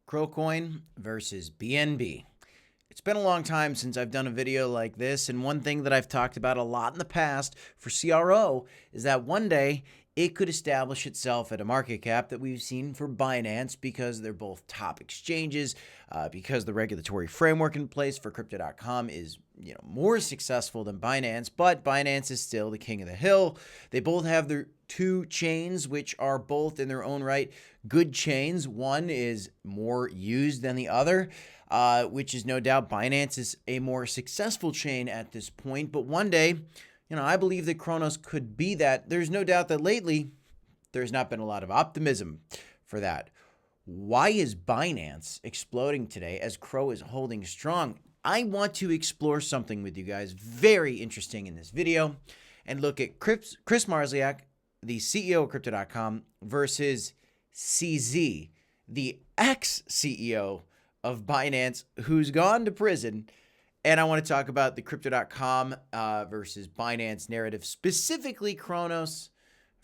Crocoin versus BNB. It's been a long time since I've done a video like this, and one thing that I've talked about a lot in the past for CRO is that one day it could establish itself at a market cap that we've seen for Binance because they're both top exchanges, because the regulatory framework in place for crypto.com is more successful than Binance, but Binance is still the king of the hill. They both have their two chains, which are both in their own right good chains. One is more used than the other, which is no doubt Binance is a more successful chain at this point. But one day, I believe that Cronos could be that. There's no doubt that lately there's not been a lot of optimism for that. Why is Binance exploding today as CRO is holding strong? I want to explore something with you guys very interesting in this video and look at Kris Marszalek, the CEO of crypto.com, versus CZ, the ex-CEO of Binance, who's gone to prison. And I want to talk about the crypto.com versus Binance narrative, specifically Cronos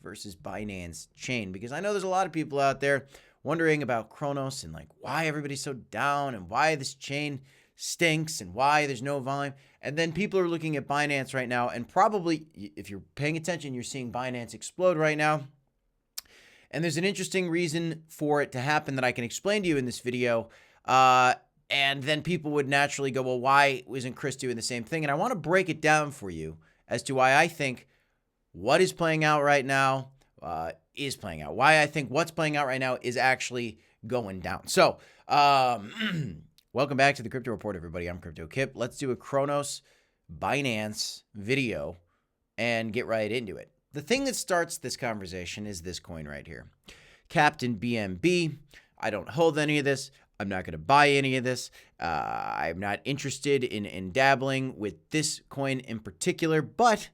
versus Binance chain, because I know there's a lot of people out there wondering about Cronos and why everybody's so down and why this chain stinks and why there's no volume. And then people are looking at Binance right now, and probably if you're paying attention, you're seeing Binance explode right now. And there's an interesting reason for it to happen that I can explain to you in this video. And then people would naturally go, well, why isn't Kris doing the same thing? And I want to break it down for you as to why I think what is playing out right now is playing out. Why I think what's playing out right now is actually going down. So, welcome back to the Crypto Report, everybody. I'm Crypto Kip. Let's do a Cronos Binance video and get right into it. The thing that starts this conversation is this coin right here. Captain BNB. I don't hold any of this. I'm not going to buy any of this. I'm not interested in dabbling with this coin in particular. But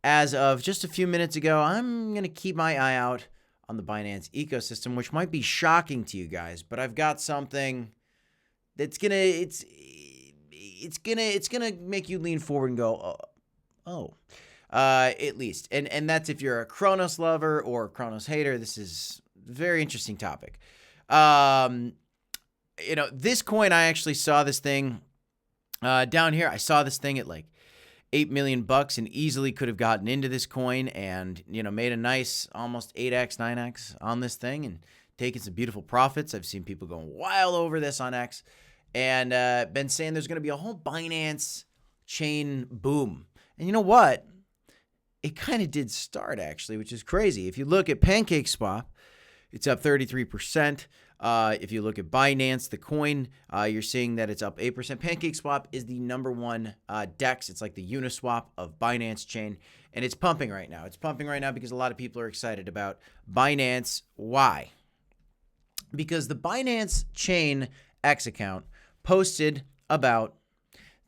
as of just a few minutes ago, I'm going to keep my eye out on the Binance ecosystem, which might be shocking to you guys. But I've got something that's it's gonna make you lean forward and go, at least. And that's if you're a Cronos lover or a Cronos hater. This is a very interesting topic. This coin, I actually saw this thing down here. I saw this thing at $8 million and easily could have gotten into this coin and, made a nice almost 8x, 9x on this thing and taken some beautiful profits. I've seen people going wild over this on X and been saying there's going to be a whole Binance chain boom. And you know what? It kind of did start, actually, which is crazy. If you look at PancakeSwap, it's up 33%. If you look at Binance, the coin, you're seeing that it's up 8%. PancakeSwap is the number one DEX. It's like the Uniswap of Binance chain, and it's pumping right now. It's pumping right now because a lot of people are excited about Binance. Why? Because the Binance chain X account posted about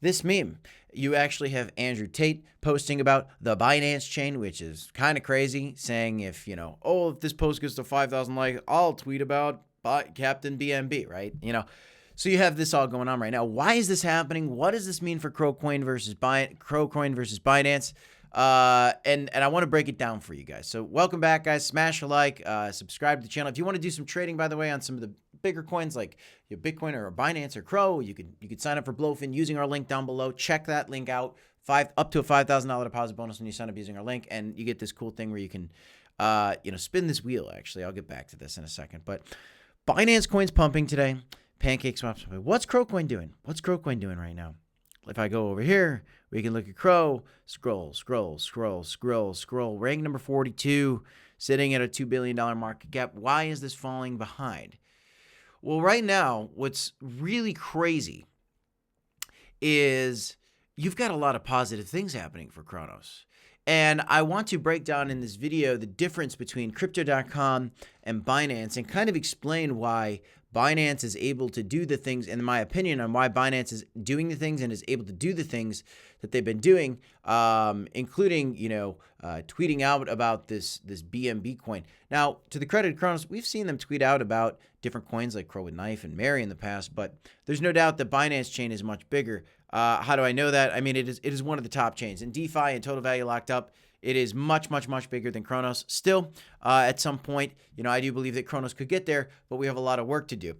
this meme. You actually have Andrew Tate posting about the Binance chain, which is kind of crazy, saying if this post gets to 5,000 likes, I'll tweet about Captain BNB, right? So you have this all going on right now. Why is this happening? What does this mean for Crocoin versus Binance? And I want to break it down for you guys. So welcome back, guys. Smash a like, subscribe to the channel. If you want to do some trading, by the way, on some of the bigger coins like Bitcoin or Binance or CRO, you could sign up for Blowfin using our link down below. Check that link out. Up to a $5,000 deposit bonus when you sign up using our link, and you get this cool thing where you can, spin this wheel. Actually, I'll get back to this in a second, but Binance coin's pumping today. PancakeSwap's pumping. What's Crocoin doing? What's Crocoin doing right now? If I go over here, we can look at CRO. Scroll. Rank number 42, sitting at a $2 billion market cap. Why is this falling behind? Well, right now, what's really crazy is you've got a lot of positive things happening for Cronos. And I want to break down in this video the difference between crypto.com and Binance and kind of explain why Binance is able to do the things, in my opinion, on why Binance is doing the things and is able to do the things that they've been doing, including, tweeting out about this BNB coin. Now, to the credit of Cronos, we've seen them tweet out about different coins like Crow with Knife and Mary in the past, but there's no doubt that Binance chain is much bigger. How do I know that? I mean, it is one of the top chains. In DeFi and total value locked up, It is much, much, much bigger than Cronos. Still, at some point, I do believe that Cronos could get there, but we have a lot of work to do.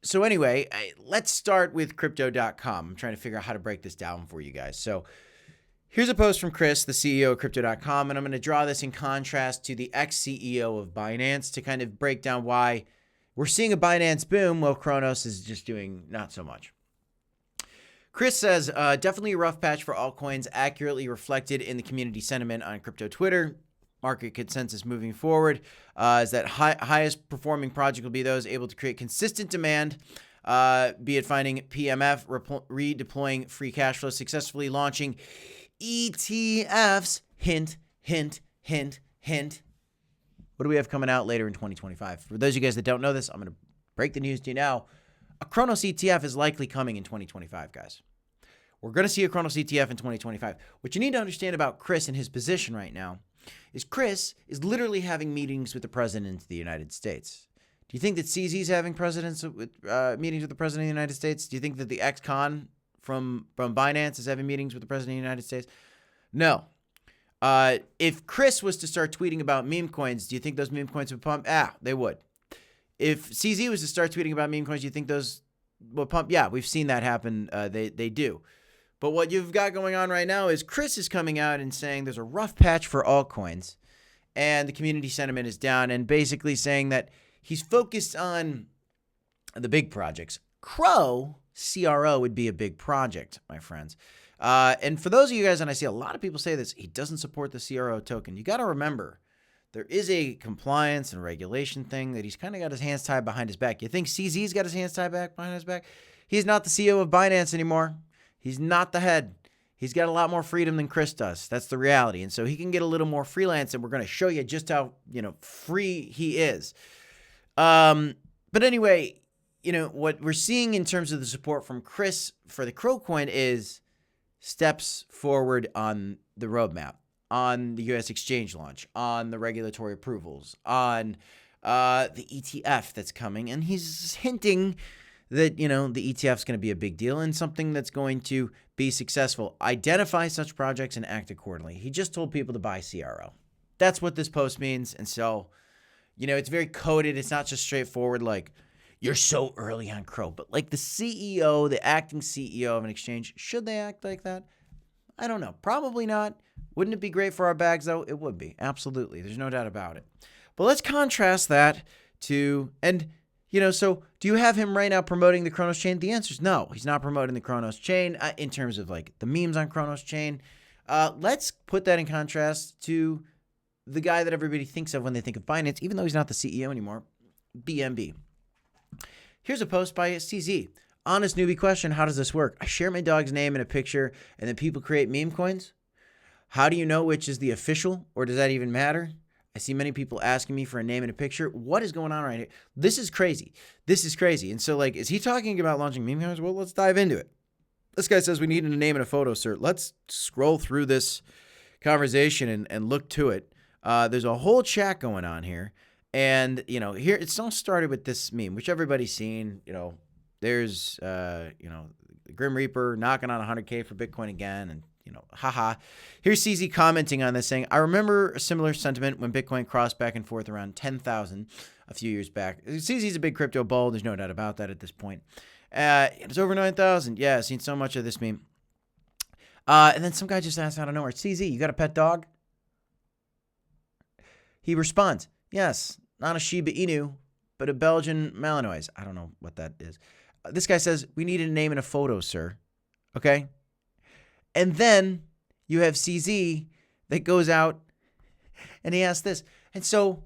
So anyway, let's start with crypto.com. I'm trying to figure out how to break this down for you guys. So here's a post from Kris, the CEO of crypto.com, and I'm going to draw this in contrast to the ex-CEO of Binance to kind of break down why we're seeing a Binance boom while Cronos is just doing not so much. Kris says, definitely a rough patch for altcoins, accurately reflected in the community sentiment on crypto Twitter. Market consensus moving forward is that highest performing project will be those able to create consistent demand, be it finding PMF, redeploying free cash flow, successfully launching ETFs. Hint, hint, hint, hint. What do we have coming out later in 2025? For those of you guys that don't know this, I'm going to break the news to you now. A Cronos ETF is likely coming in 2025, guys. We're going to see a Cronos ETF in 2025. What you need to understand about Kris and his position right now is Kris is literally having meetings with the president of the United States. Do you think that CZ is having meetings with the president of the United States? Do you think that the ex-con from Binance is having meetings with the president of the United States? No. If Kris was to start tweeting about meme coins, do you think those meme coins would pump? They would. If CZ was to start tweeting about meme coins, do you think those would pump? Yeah, we've seen that happen. They do. But what you've got going on right now is Kris is coming out and saying there's a rough patch for altcoins and the community sentiment is down, and basically saying that he's focused on the big projects. CRO would be a big project, my friends. And for those of you guys, and I see a lot of people say this, he doesn't support the CRO token. You got to remember, there is a compliance and regulation thing that he's kind of got his hands tied behind his back. You think CZ's got his hands tied behind his back? He's not the CEO of Binance anymore. He's not the head. He's got a lot more freedom than Kris does. That's the reality. And so he can get a little more freelance, and we're going to show you just how, free he is. But anyway, what we're seeing in terms of the support from Kris for the CRO coin is steps forward on the roadmap, on the U.S. exchange launch, on the regulatory approvals, on the ETF that's coming. And he's hinting that, the ETF is going to be a big deal and something that's going to be successful. Identify such projects and act accordingly. He just told people to buy CRO. That's what this post means. And so, it's very coded. It's not just straightforward like, you're so early on CRO. But like the CEO, the acting CEO of an exchange, should they act like that? I don't know. Probably not. Wouldn't it be great for our bags, though? It would be. Absolutely. There's no doubt about it. But let's contrast that to, and, so do you have him right now promoting the Cronos chain? The answer is no. He's not promoting the Cronos chain in terms of like the memes on Cronos chain. Let's put that in contrast to the guy that everybody thinks of when they think of Binance, even though he's not the CEO anymore, BNB. Here's a post by CZ. Honest newbie question, how does this work? I share my dog's name in a picture, and then people create meme coins? How do you know which is the official, or does that even matter? I see many people asking me for a name and a picture. What is going on right here? This is crazy. This is crazy. And so, is he talking about launching meme coins? Well, let's dive into it. This guy says we need a name and a photo, sir. Let's scroll through this conversation and look to it. There's a whole chat going on here. And, here it's all started with this meme, which everybody's seen. There's, Grim Reaper knocking on 100K for Bitcoin again. And, haha. Here's CZ commenting on this saying, I remember a similar sentiment when Bitcoin crossed back and forth around 10,000 a few years back. CZ's a big crypto bull. There's no doubt about that at this point. It's over 9,000. Yeah, I've seen so much of this meme. And then some guy just asked out of nowhere, CZ, you got a pet dog? He responds, yes, not a Shiba Inu, but a Belgian Malinois. I don't know what that is. This guy says, we need a name and a photo, sir. Okay? And then you have CZ that goes out and he asks this. And so,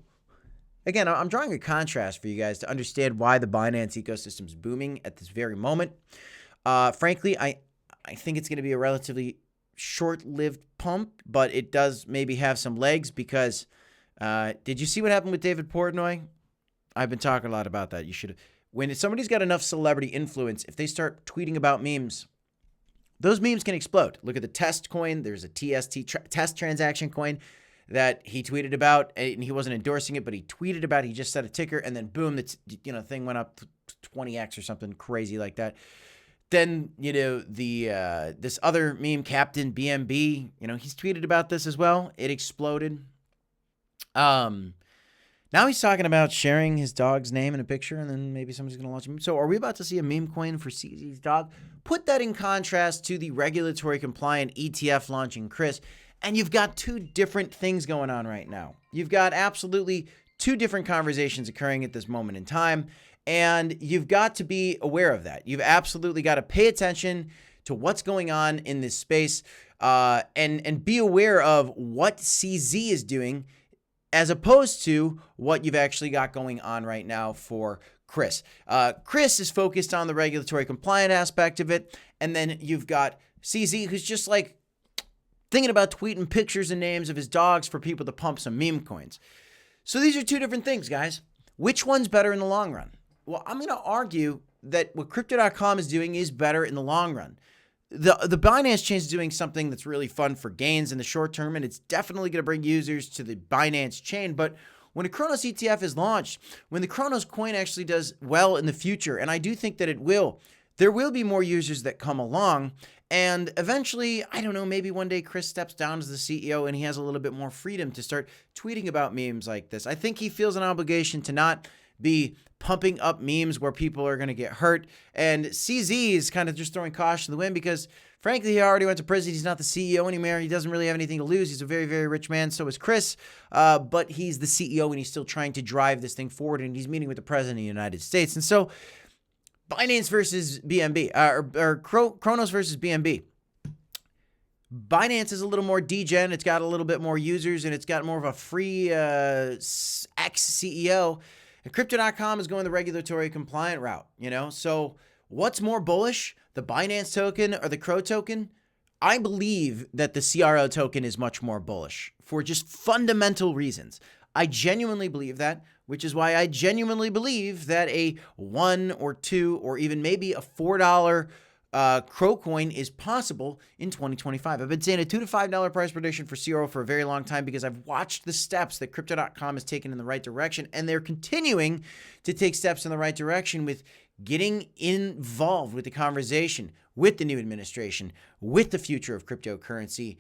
again, I'm drawing a contrast for you guys to understand why the Binance ecosystem is booming at this very moment. Frankly, I think it's going to be a relatively short-lived pump, but it does maybe have some legs because did you see what happened with David Portnoy? I've been talking a lot about that. You should. When somebody's got enough celebrity influence, if they start tweeting about memes, those memes can explode. Look at the test coin. There's a test transaction coin that he tweeted about, and he wasn't endorsing it, but he tweeted about it. He just set a ticker, and then boom, the thing went up 20x or something crazy like that. Then, this other meme, Captain BNB, he's tweeted about this as well. It exploded. Now he's talking about sharing his dog's name in a picture, and then maybe somebody's going to launch a meme. So are we about to see a meme coin for CZ's dog? Put that in contrast to the regulatory compliant ETF launching Kris, and you've got two different things going on right now. You've got absolutely two different conversations occurring at this moment in time, and you've got to be aware of that. You've absolutely got to pay attention to what's going on in this space, and be aware of what CZ is doing as opposed to what you've actually got going on right now for Kris. Kris is focused on the regulatory compliant aspect of it, and then you've got CZ, who's just like thinking about tweeting pictures and names of his dogs for people to pump some meme coins. So these are two different things, guys. Which one's better in the long run? Well, I'm going to argue that what Crypto.com is doing is better in the long run. The Binance chain is doing something that's really fun for gains in the short term, and it's definitely going to bring users to the Binance chain. But when a Cronos ETF is launched, when the Cronos coin actually does well in the future, and I do think that it will, there will be more users that come along. And eventually, I don't know, maybe one day Kris steps down as the CEO and he has a little bit more freedom to start tweeting about memes like this. I think he feels an obligation to not be pumping up memes where people are going to get hurt. And CZ is kind of just throwing caution to the wind because, frankly, he already went to prison. He's not the CEO anymore. He doesn't really have anything to lose. He's a very, very rich man. So is Kris. But he's the CEO and he's still trying to drive this thing forward. And he's meeting with the president of the United States. And so Binance versus BNB, or Cronos versus BNB. Binance is a little more degen. It's got a little bit more users and it's got more of a free ex-CEO. And Crypto.com is going the regulatory compliant route, So what's more bullish, the Binance token or the CRO token? I believe that the CRO token is much more bullish for just fundamental reasons. I genuinely believe that, which is why I genuinely believe that a $1 or $2 or even maybe a $4 CRO coin is possible in 2025. I've been saying a $2 to $5 price prediction for CRO for a very long time because I've watched the steps that Crypto.com has taken in the right direction, and they're continuing to take steps in the right direction with getting involved with the conversation, with the new administration, with the future of cryptocurrency.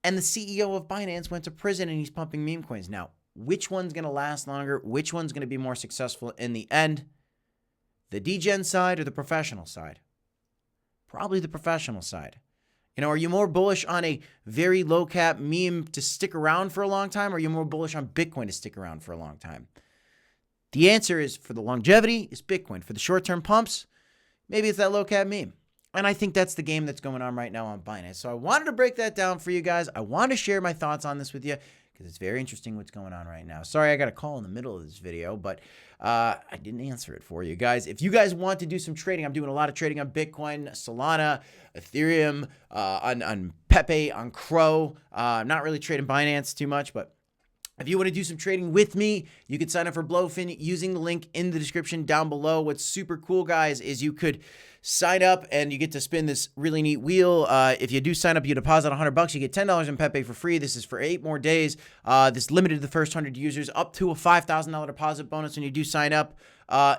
And the CEO of Binance went to prison and he's pumping meme coins. Now, which one's going to last longer? Which one's going to be more successful in the end? The degen side or the professional side? Probably the professional side. Are you more bullish on a very low cap meme to stick around for a long time, or are you more bullish on Bitcoin to stick around for a long time? The answer is, for the longevity, is Bitcoin. For the short-term pumps, maybe it's that low cap meme. And I think that's the game that's going on right now on Binance. So I wanted to break that down for you guys. I wanted to share my thoughts on this with you because it's very interesting what's going on right now. Sorry, I got a call in the middle of this video, but I didn't answer it for you guys. If you guys want to do some trading, I'm doing a lot of trading on Bitcoin, Solana, Ethereum, on Pepe, on CRO. I'm not really trading Binance too much, but if you want to do some trading with me, you can sign up for Blowfin using the link in the description down below. What's super cool, guys, is you could sign up and you get to spin this really neat wheel. If you do sign up, you deposit $100, you get $10 in Pepe for free. This is for 8 more days. This is limited to the first 100 users, up to a $5,000 deposit bonus when you do sign up.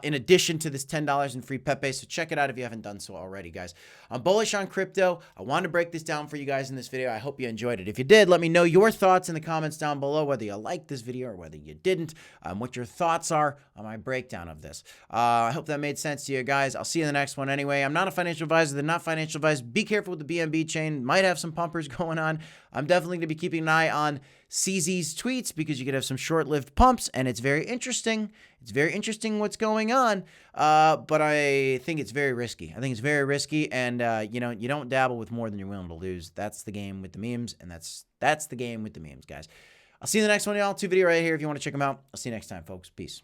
In addition to this $10 in free Pepe. So check it out if you haven't done so already, guys. I'm bullish on crypto. I wanted to break this down for you guys in this video. I hope you enjoyed it. If you did, let me know your thoughts in the comments down below, whether you liked this video or whether you didn't, what your thoughts are on my breakdown of this. I hope that made sense to you guys. I'll see you in the next one anyway. I'm not a financial advisor. They're not financial advisors. Be careful with the BNB chain. Might have some pumpers going on. I'm definitely going to be keeping an eye on CZ's tweets because you could have some short-lived pumps, and it's very interesting. It's very interesting what's going on, but I think it's very risky. I think it's very risky, and you don't dabble with more than you're willing to lose. That's the game with the memes, and that's the game with the memes, guys. I'll see you in the next one, y'all. 2 video right here if you want to check them out. I'll see you next time, folks. Peace.